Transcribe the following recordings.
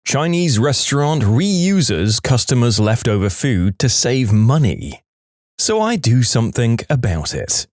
Chinese restaurant reuses customers' leftover food to save money. So I do something about it.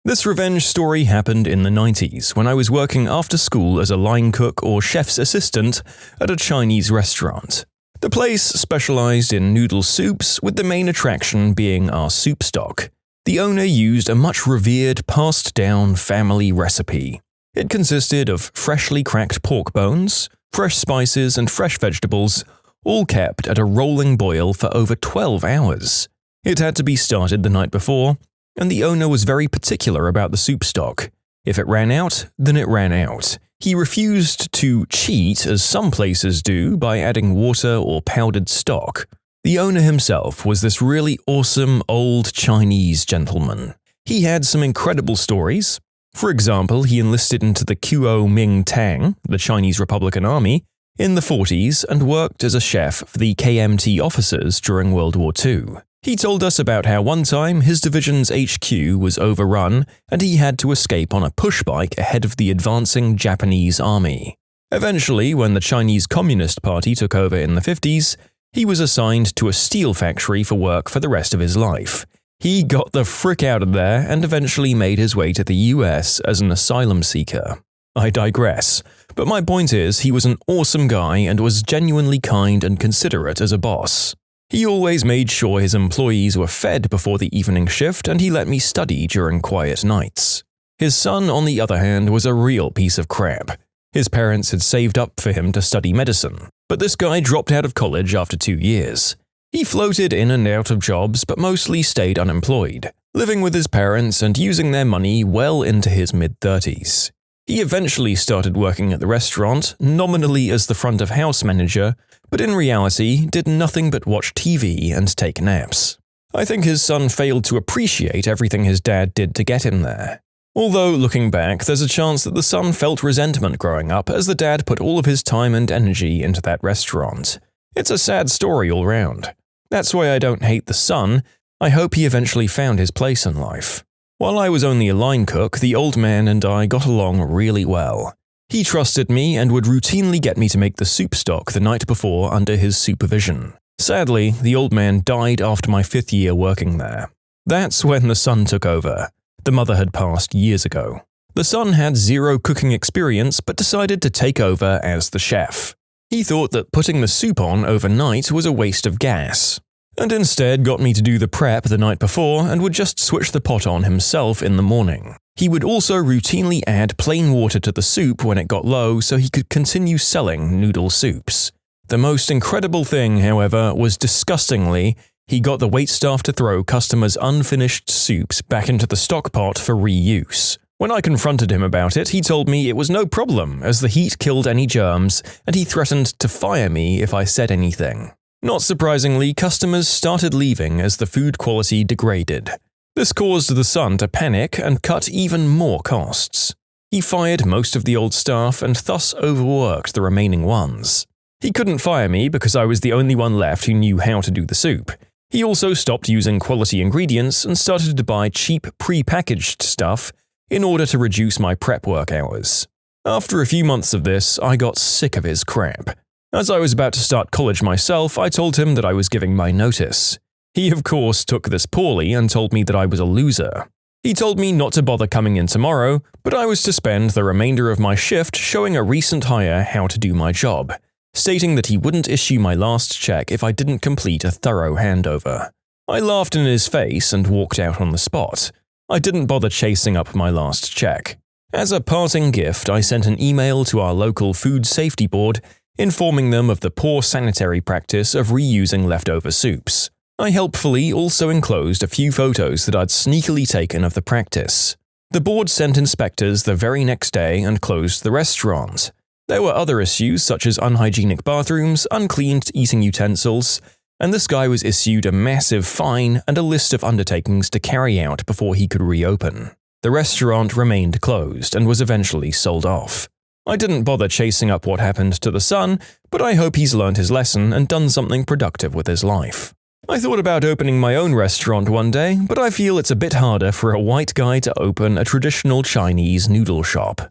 This revenge story happened in the 90s when I was working after school as a line cook or chef's assistant at a Chinese restaurant. The place specialized in noodle soups, with the main attraction being our soup stock. The owner used a much revered, passed-down family recipe. It consisted of freshly cracked pork bones, fresh spices and fresh vegetables, all kept at a rolling boil for over 12 hours. It had to be started the night before, and the owner was very particular about the soup stock. If it ran out, then it ran out. He refused to cheat, as some places do, by adding water or powdered stock. The owner himself was this really awesome old Chinese gentleman. He had some incredible stories. For example, he enlisted into the Kuomintang, the Chinese Republican Army, in the 40s and worked as a chef for the KMT officers during World War II. He told us about how one time his division's HQ was overrun and he had to escape on a push bike ahead of the advancing Japanese army. Eventually, when the Chinese Communist Party took over in the 50s, he was assigned to a steel factory for work for the rest of his life. He got the frick out of there and eventually made his way to the US as an asylum seeker. I digress, but my point is he was an awesome guy and was genuinely kind and considerate as a boss. He always made sure his employees were fed before the evening shift, and he let me study during quiet nights. His son, on the other hand, was a real piece of crap. His parents had saved up for him to study medicine, but this guy dropped out of college after 2 years. He floated in and out of jobs, but mostly stayed unemployed, living with his parents and using their money well into his mid-30s. He eventually started working at the restaurant, nominally as the front-of-house manager, but in reality did nothing but watch TV and take naps. I think his son failed to appreciate everything his dad did to get him there. Although, looking back, there's a chance that the son felt resentment growing up as the dad put all of his time and energy into that restaurant. It's a sad story all round. That's why I don't hate the son. I hope he eventually found his place in life. While I was only a line cook, the old man and I got along really well. He trusted me and would routinely get me to make the soup stock the night before under his supervision. Sadly, the old man died after my 5th year working there. That's when the son took over. The mother had passed years ago. The son had zero cooking experience but decided to take over as the chef. He thought that putting the soup on overnight was a waste of gas, and instead got me to do the prep the night before and would just switch the pot on himself in the morning. He would also routinely add plain water to the soup when it got low so he could continue selling noodle soups. The most incredible thing, however, was disgustingly, he got the waitstaff to throw customers' unfinished soups back into the stock pot for reuse. When I confronted him about it, he told me it was no problem as the heat killed any germs, and he threatened to fire me if I said anything. Not surprisingly, customers started leaving as the food quality degraded. This caused the son to panic and cut even more costs. He fired most of the old staff and thus overworked the remaining ones. He couldn't fire me because I was the only one left who knew how to do the soup. He also stopped using quality ingredients and started to buy cheap pre-packaged stuff in order to reduce my prep work hours. After a few months of this, I got sick of his crap. As I was about to start college myself, I told him that I was giving my notice. He, of course, took this poorly and told me that I was a loser. He told me not to bother coming in tomorrow, but I was to spend the remainder of my shift showing a recent hire how to do my job, stating that he wouldn't issue my last check if I didn't complete a thorough handover. I laughed in his face and walked out on the spot. I didn't bother chasing up my last check. As a parting gift, I sent an email to our local food safety board informing them of the poor sanitary practice of reusing leftover soups. I helpfully also enclosed a few photos that I'd sneakily taken of the practice. The board sent inspectors the very next day and closed the restaurant. There were other issues such as unhygienic bathrooms, uncleaned eating utensils, and this guy was issued a massive fine and a list of undertakings to carry out before he could reopen. The restaurant remained closed and was eventually sold off. I didn't bother chasing up what happened to the son, but I hope he's learned his lesson and done something productive with his life. I thought about opening my own restaurant one day, but I feel it's a bit harder for a white guy to open a traditional Chinese noodle shop.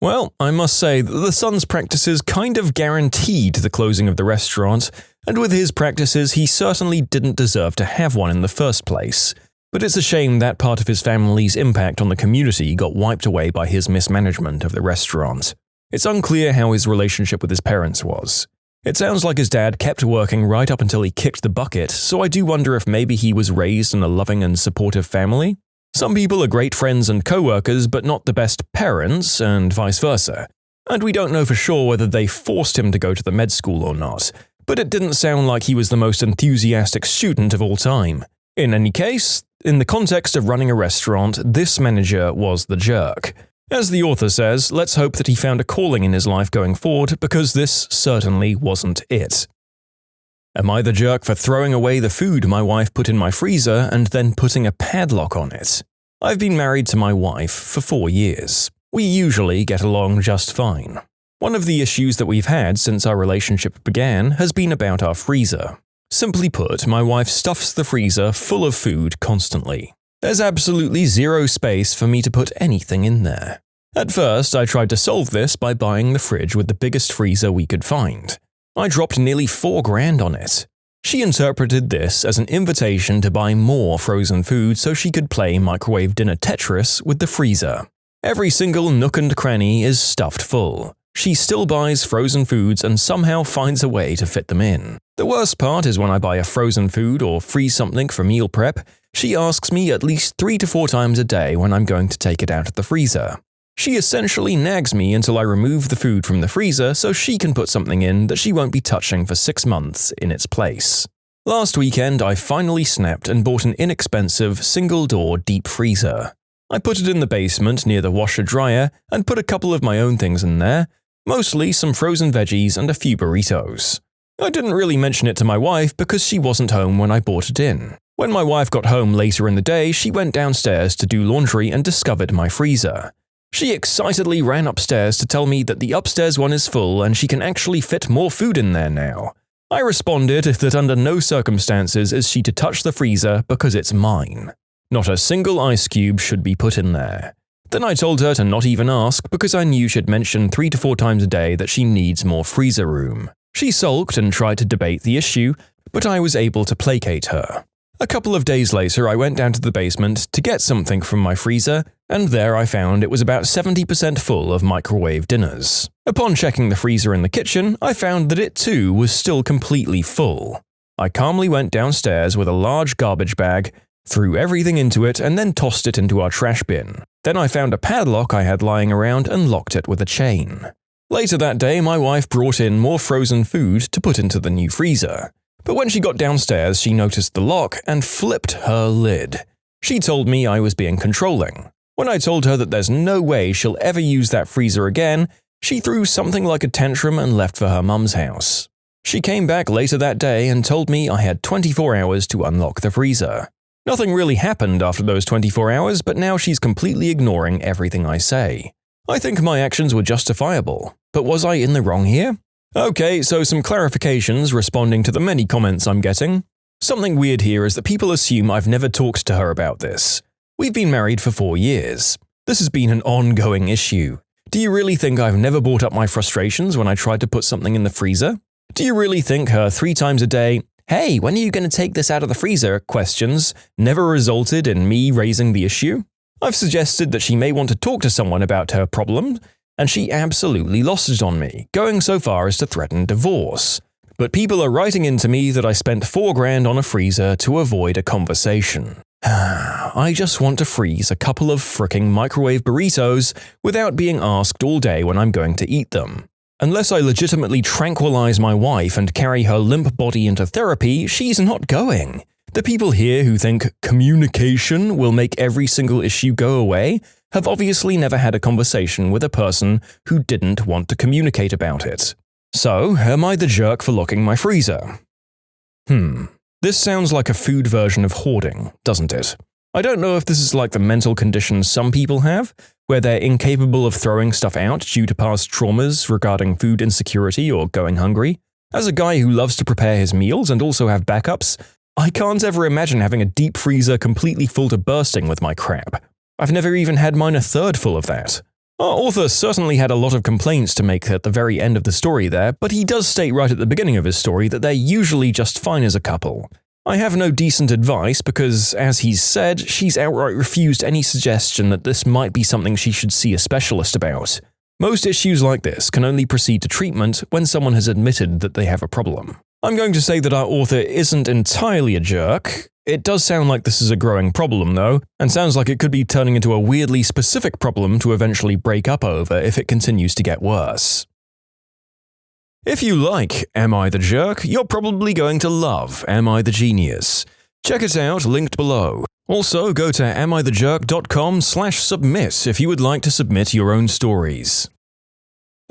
Well, I must say that the son's practices kind of guaranteed the closing of the restaurant, and with his practices he certainly didn't deserve to have one in the first place. But it's a shame that part of his family's impact on the community got wiped away by his mismanagement of the restaurant. It's unclear how his relationship with his parents was. It sounds like his dad kept working right up until he kicked the bucket, so I do wonder if maybe he was raised in a loving and supportive family. Some people are great friends and co-workers, but not the best parents, and vice versa. And we don't know for sure whether they forced him to go to the med school or not, but it didn't sound like he was the most enthusiastic student of all time. In any case, in the context of running a restaurant, this manager was the jerk. As the author says, let's hope that he found a calling in his life going forward, because this certainly wasn't it. Am I the jerk for throwing away the food my wife put in my freezer and then putting a padlock on it? I've been married to my wife for 4 years. We usually get along just fine. One of the issues that we've had since our relationship began has been about our freezer. Simply put, my wife stuffs the freezer full of food constantly. There's absolutely zero space for me to put anything in there. At first, I tried to solve this by buying the fridge with the biggest freezer we could find. I dropped nearly $4,000 on it. She interpreted this as an invitation to buy more frozen food so she could play microwave dinner Tetris with the freezer. Every single nook and cranny is stuffed full. She still buys frozen foods and somehow finds a way to fit them in. The worst part is when I buy a frozen food or freeze something for meal prep, she asks me at least 3 to 4 times a day when I'm going to take it out of the freezer. She essentially nags me until I remove the food from the freezer so she can put something in that she won't be touching for 6 months in its place. Last weekend, I finally snapped and bought an inexpensive, single-door deep freezer. I put it in the basement near the washer-dryer and put a couple of my own things in there, mostly some frozen veggies and a few burritos. I didn't really mention it to my wife because she wasn't home when I bought it in. When my wife got home later in the day, she went downstairs to do laundry and discovered my freezer. She excitedly ran upstairs to tell me that the upstairs one is full and she can actually fit more food in there now. I responded that under no circumstances is she to touch the freezer because it's mine. Not a single ice cube should be put in there. Then I told her to not even ask because I knew she'd mention 3 to 4 times a day that she needs more freezer room. She sulked and tried to debate the issue, but I was able to placate her. A couple of days later, I went down to the basement to get something from my freezer, and there I found it was about 70% full of microwave dinners. Upon checking the freezer in the kitchen, I found that it too was still completely full. I calmly went downstairs with a large garbage bag, threw everything into it, and then tossed it into our trash bin. Then I found a padlock I had lying around and locked it with a chain. Later that day, my wife brought in more frozen food to put into the new freezer. But when she got downstairs, she noticed the lock and flipped her lid. She told me I was being controlling. When I told her that there's no way she'll ever use that freezer again, she threw something like a tantrum and left for her mum's house. She came back later that day and told me I had 24 hours to unlock the freezer. Nothing really happened after those 24 hours, but now she's completely ignoring everything I say. I think my actions were justifiable, but was I in the wrong here? Okay, so some clarifications responding to the many comments I'm getting. Something weird here is that people assume I've never talked to her about this. We've been married for 4 years. This has been an ongoing issue. Do you really think I've never brought up my frustrations when I tried to put something in the freezer? Do you really think her 3 times a day, "Hey, when are you going to take this out of the freezer?" questions never resulted in me raising the issue? I've suggested that she may want to talk to someone about her problem, and she absolutely lost it on me, going so far as to threaten divorce. But people are writing into me that I spent $4,000 on a freezer to avoid a conversation. I just want to freeze a couple of fricking microwave burritos without being asked all day when I'm going to eat them. Unless I legitimately tranquilize my wife and carry her limp body into therapy, she's not going. The people here who think communication will make every single issue go away have obviously never had a conversation with a person who didn't want to communicate about it. So, am I the jerk for locking my freezer? This sounds like a food version of hoarding, doesn't it? I don't know if this is like the mental condition some people have, where they're incapable of throwing stuff out due to past traumas regarding food insecurity or going hungry. As a guy who loves to prepare his meals and also have backups, I can't ever imagine having a deep freezer completely full to bursting with my crap. I've never even had mine a third full of that. Our author certainly had a lot of complaints to make at the very end of the story there, but he does state right at the beginning of his story that they're usually just fine as a couple. I have no decent advice because, as he's said, she's outright refused any suggestion that this might be something she should see a specialist about. Most issues like this can only proceed to treatment when someone has admitted that they have a problem. I'm going to say that our author isn't entirely a jerk. It does sound like this is a growing problem, though, and sounds like it could be turning into a weirdly specific problem to eventually break up over if it continues to get worse. If you like Am I the Jerk, you're probably going to love Am I the Genius. Check it out, linked below. Also, go to amithejerk.com/submit if you would like to submit your own stories.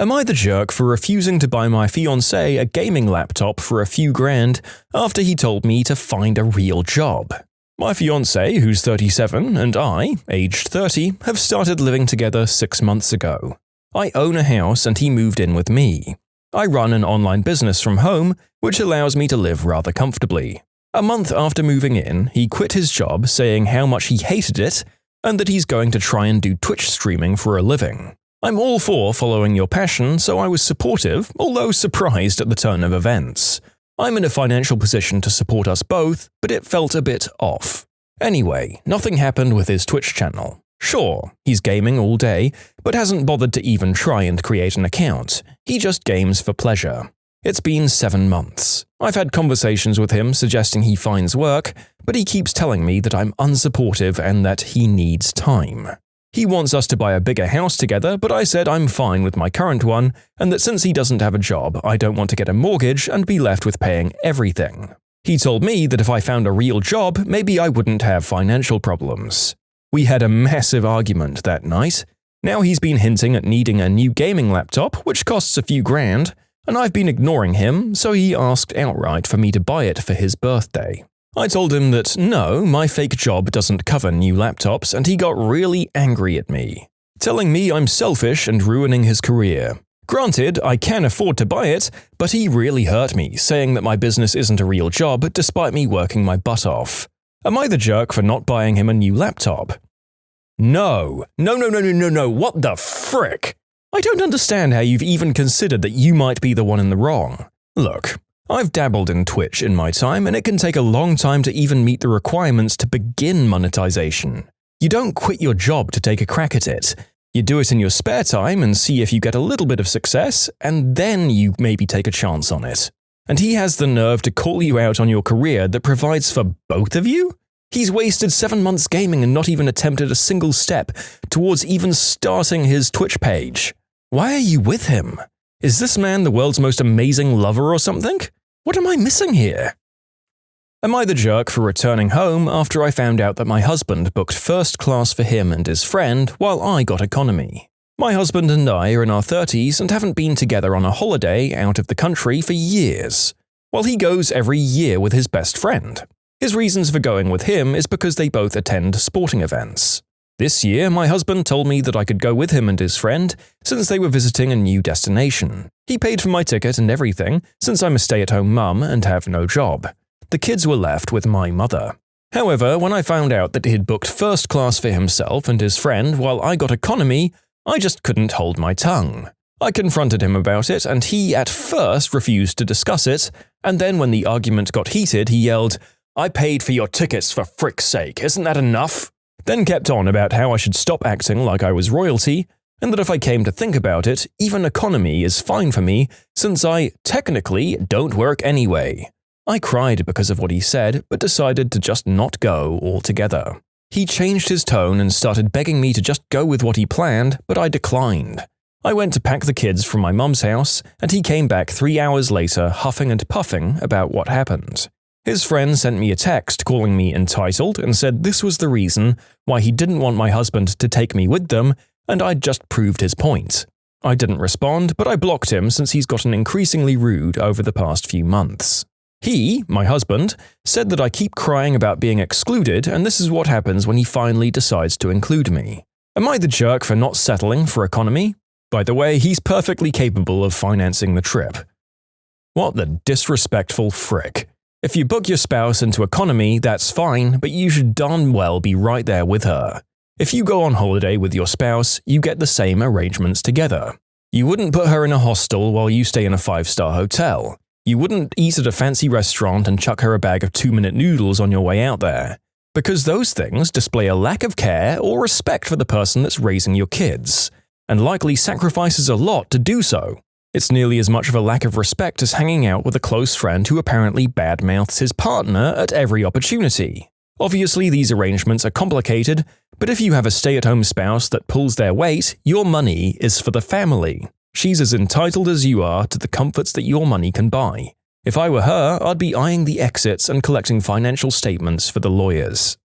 Am I the jerk for refusing to buy my fiance a gaming laptop for a few grand after he told me to find a real job? My fiance, who's 37, and I, aged 30, have started living together 6 months ago. I own a house and he moved in with me. I run an online business from home, which allows me to live rather comfortably. A month after moving in, he quit his job saying how much he hated it and that he's going to try and do Twitch streaming for a living. I'm all for following your passion, so I was supportive, although surprised at the turn of events. I'm in a financial position to support us both, but it felt a bit off. Anyway, nothing happened with his Twitch channel. Sure, he's gaming all day, but hasn't bothered to even try and create an account. He just games for pleasure. It's been 7 months. I've had conversations with him suggesting he finds work, but he keeps telling me that I'm unsupportive and that he needs time. He wants us to buy a bigger house together, but I said I'm fine with my current one, and that since he doesn't have a job, I don't want to get a mortgage and be left with paying everything. He told me that if I found a real job, maybe I wouldn't have financial problems. We had a massive argument that night. Now he's been hinting at needing a new gaming laptop, which costs a few grand, and I've been ignoring him, so he asked outright for me to buy it for his birthday. I told him that no, my fake job doesn't cover new laptops, and he got really angry at me, telling me I'm selfish and ruining his career. Granted, I can afford to buy it, but he really hurt me, saying that my business isn't a real job despite me working my butt off. Am I the jerk for not buying him a new laptop? No, what the frick? I don't understand how you've even considered that you might be the one in the wrong. Look, I've dabbled in Twitch in my time, and it can take a long time to even meet the requirements to begin monetization. You don't quit your job to take a crack at it. You do it in your spare time and see if you get a little bit of success, and then you maybe take a chance on it. And he has the nerve to call you out on your career that provides for both of you? He's wasted 7 months gaming and not even attempted a single step towards even starting his Twitch page. Why are you with him? Is this man the world's most amazing lover or something? What am I missing here? Am I the jerk for returning home after I found out that my husband booked first class for him and his friend while I got economy? My husband and I are in our 30s and haven't been together on a holiday out of the country for years. Well, he goes every year with his best friend. His reasons for going with him is because they both attend sporting events. This year, my husband told me that I could go with him and his friend since they were visiting a new destination. He paid for my ticket and everything since I'm a stay-at-home mum and have no job. The kids were left with my mother. However, when I found out that he'd booked first class for himself and his friend while I got economy, I just couldn't hold my tongue. I confronted him about it and he at first refused to discuss it, and then when the argument got heated, he yelled, "I paid for your tickets for frick's sake, isn't that enough?" Then kept on about how I should stop acting like I was royalty, and that if I came to think about it, even economy is fine for me since I, technically, don't work anyway. I cried because of what he said, but decided to just not go altogether. He changed his tone and started begging me to just go with what he planned, but I declined. I went to pack the kids from my mum's house, and he came back 3 hours later huffing and puffing about what happened. His friend sent me a text calling me entitled and said this was the reason why he didn't want my husband to take me with them, and I'd just proved his point. I didn't respond, but I blocked him since he's gotten increasingly rude over the past few months. He, my husband, said that I keep crying about being excluded, and this is what happens when he finally decides to include me. Am I the jerk for not settling for economy? By the way, he's perfectly capable of financing the trip. What the disrespectful frick. If you book your spouse into economy, that's fine, but you should darn well be right there with her. If you go on holiday with your spouse, you get the same arrangements together. You wouldn't put her in a hostel while you stay in a 5-star hotel. You wouldn't eat at a fancy restaurant and chuck her a bag of 2-minute noodles on your way out there. Because those things display a lack of care or respect for the person that's raising your kids, and likely sacrifices a lot to do so. It's nearly as much of a lack of respect as hanging out with a close friend who apparently badmouths his partner at every opportunity. Obviously, these arrangements are complicated, but if you have a stay-at-home spouse that pulls their weight, your money is for the family. She's as entitled as you are to the comforts that your money can buy. If I were her, I'd be eyeing the exits and collecting financial statements for the lawyers.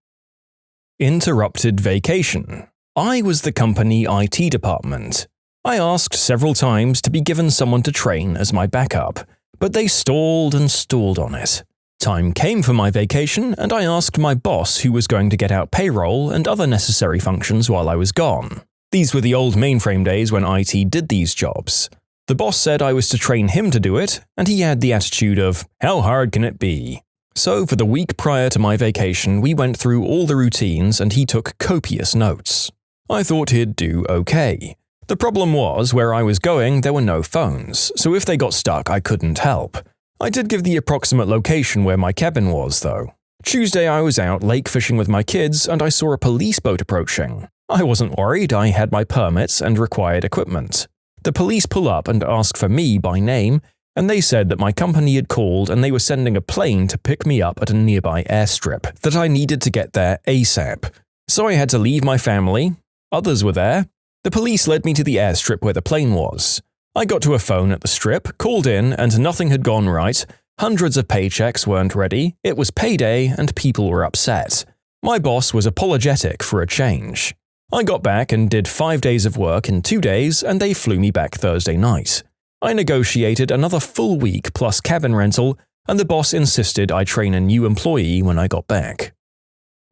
Interrupted vacation. I was the company IT department. I asked several times to be given someone to train as my backup, but they stalled and stalled on it. Time came for my vacation, and I asked my boss who was going to get out payroll and other necessary functions while I was gone. These were the old mainframe days when IT did these jobs. The boss said I was to train him to do it, and he had the attitude of, "How hard can it be?" So for the week prior to my vacation, we went through all the routines and he took copious notes. I thought he'd do okay. The problem was, where I was going, there were no phones, so if they got stuck, I couldn't help. I did give the approximate location where my cabin was, though. Tuesday I was out lake fishing with my kids and I saw a police boat approaching. I wasn't worried, I had my permits and required equipment. The police pull up and ask for me by name, and they said that my company had called and they were sending a plane to pick me up at a nearby airstrip, that I needed to get there ASAP. So I had to leave my family. Others were there. The police led me to the airstrip where the plane was. I got to a phone at the strip, called in, and nothing had gone right. Hundreds of paychecks weren't ready, it was payday, and people were upset. My boss was apologetic for a change. I got back and did 5 days of work in 2 days, and they flew me back Thursday night. I negotiated another full week plus cabin rental, and the boss insisted I train a new employee when I got back.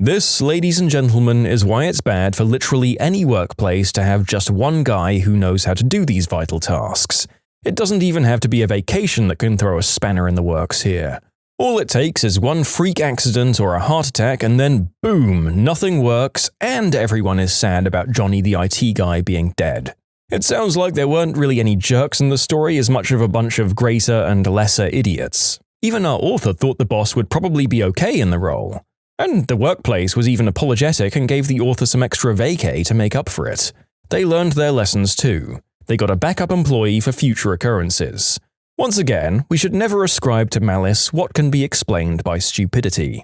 This, ladies and gentlemen, is why it's bad for literally any workplace to have just one guy who knows how to do these vital tasks. It doesn't even have to be a vacation that can throw a spanner in the works here. All it takes is one freak accident or a heart attack and then boom, nothing works and everyone is sad about Johnny the IT guy being dead. It sounds like there weren't really any jerks in the story as much of a bunch of greater and lesser idiots. Even our author thought the boss would probably be okay in the role. And the workplace was even apologetic and gave the author some extra vacay to make up for it. They learned their lessons too. They got a backup employee for future occurrences. Once again, we should never ascribe to malice what can be explained by stupidity.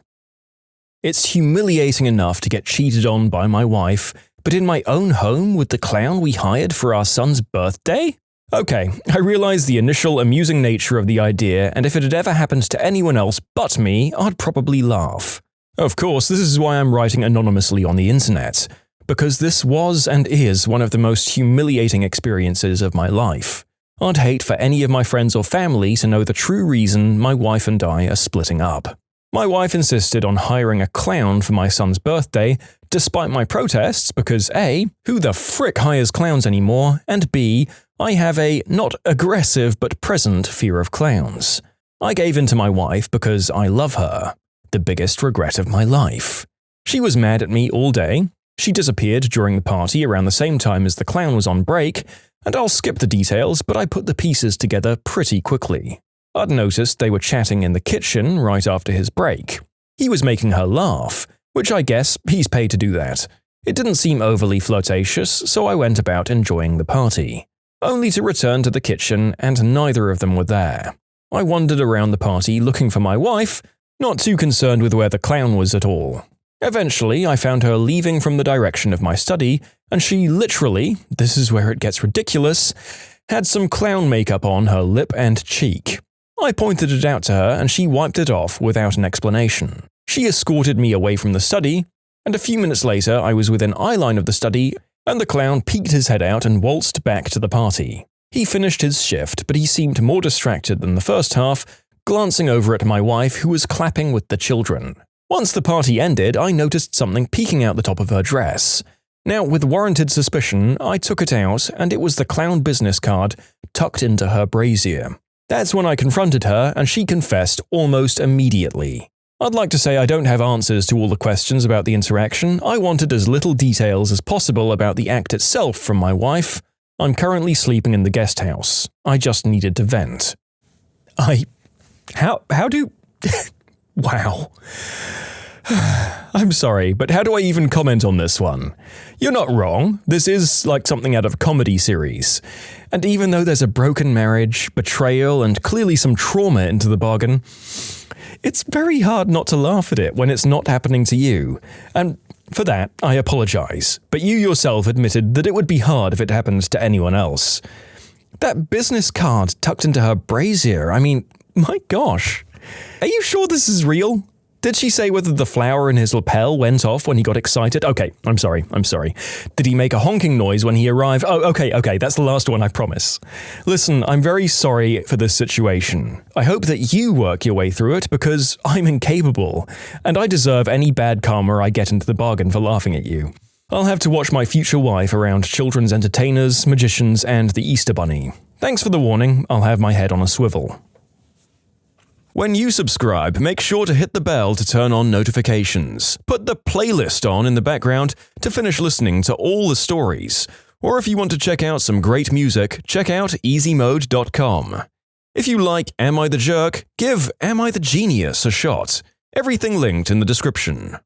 It's humiliating enough to get cheated on by my wife, but in my own home with the clown we hired for our son's birthday? Okay, I realize the initial amusing nature of the idea, and if it had ever happened to anyone else but me, I'd probably laugh. Of course, this is why I'm writing anonymously on the internet, because this was and is one of the most humiliating experiences of my life. I'd hate for any of my friends or family to know the true reason my wife and I are splitting up. My wife insisted on hiring a clown for my son's birthday, despite my protests because A, who the frick hires clowns anymore, and B, I have a not aggressive but present fear of clowns. I gave in to my wife because I love her. The biggest regret of my life. She was mad at me all day. She disappeared during the party around the same time as the clown was on break, and I'll skip the details, but I put the pieces together pretty quickly. I'd noticed they were chatting in the kitchen right after his break. He was making her laugh, which I guess he's paid to do that. It didn't seem overly flirtatious, so I went about enjoying the party. Only to return to the kitchen, and neither of them were there. I wandered around the party looking for my wife, not too concerned with where the clown was at all. Eventually, I found her leaving from the direction of my study, and she literally, this is where it gets ridiculous, had some clown makeup on her lip and cheek. I pointed it out to her, and she wiped it off without an explanation. She escorted me away from the study, and a few minutes later I was within eyeline of the study, and the clown peeked his head out and waltzed back to the party. He finished his shift, but he seemed more distracted than the first half, glancing over at my wife who was clapping with the children. Once the party ended, I noticed something peeking out the top of her dress. Now, with warranted suspicion, I took it out, and it was the clown business card tucked into her brassiere. That's when I confronted her, and she confessed almost immediately. I'd like to say I don't have answers to all the questions about the interaction. I wanted as little details as possible about the act itself from my wife. I'm currently sleeping in the guest house. I just needed to vent. How do... Wow. I'm sorry, but how do I even comment on this one? You're not wrong. This is like something out of a comedy series. And even though there's a broken marriage, betrayal, and clearly some trauma into the bargain, it's very hard not to laugh at it when it's not happening to you. And for that, I apologize. But you yourself admitted that it would be hard if it happened to anyone else. That business card tucked into her brassiere, I mean, my gosh. Are you sure this is real? Did she say whether the flower in his lapel went off when he got excited? Okay, I'm sorry. Did he make a honking noise when he arrived? Oh, okay, that's the last one, I promise. Listen, I'm very sorry for this situation. I hope that you work your way through it because I'm incapable, and I deserve any bad karma I get into the bargain for laughing at you. I'll have to watch my future wife around children's entertainers, magicians, and the Easter Bunny. Thanks for the warning, I'll have my head on a swivel. When you subscribe, make sure to hit the bell to turn on notifications. Put the playlist on in the background to finish listening to all the stories. Or if you want to check out some great music, check out easymode.com. If you like Am I the Jerk, give Am I the Genius a shot. Everything linked in the description.